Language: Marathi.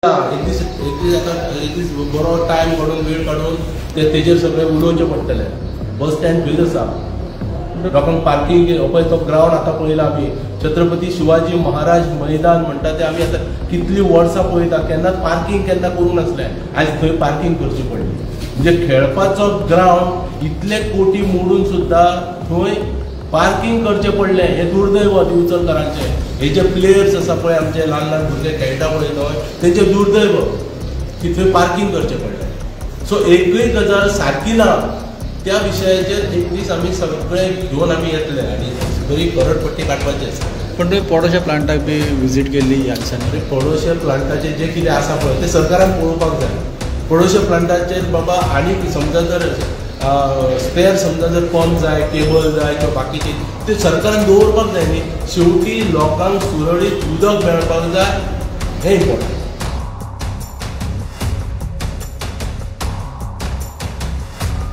एक दीस बरो टायम काडून वेळ काडून तेजेर सगळें उलोवचें पडटलें. बस स्टँड फील आसा, लोकांक पार्किंग पळय तो ग्रावंड आतां पळयला आमी छत्रपती शिवाजी महाराज मैदान म्हणटा ते आमी आतां कितलीं वर्सां पळयता, केन्नाच पार्किंग केन्ना करूंक नासलें. आयज थंय पार्किंग करची पडली. म्हणजे खेळपाचो ग्रावंड इतले कोटी मोडून सुद्दां थंय पार्किंग करचें पडलें. हें दुर्दैव दिवचलकरांचें. हे जे प्लेयर्स आसा पळय आमचे ल्हान ल्हान भुरगे खेळटा पळय थंय तेंचें दुर्दैव की थंय पार्किंग करचें पडलें. सो एकूय गजाल सारकी ना. त्या विशयाचेर एक दीस आमी सगळे घेवन आमी येतले आनी बरी करडपट्टी काडपाची आसा. पण तुवें पोडोशा प्लांटाक बी विजीट केल्ली ह्या दिसांनी? पोडोशा प्लांटाचेर जें कितें आसा पळय तें सरकारान पळोवपाक जाय. पोडोशा प्लांटाचेर बाबा आनी समजा जर स्पेअर समजा जर पंप जाय, केबल जाय किंवा बाकीचे ते सरकारान दवरपाक जाय न्ही. शेवटी लोकांक सुरळीत उदक मेळपाक जाय हें इम्पॉर्टंट.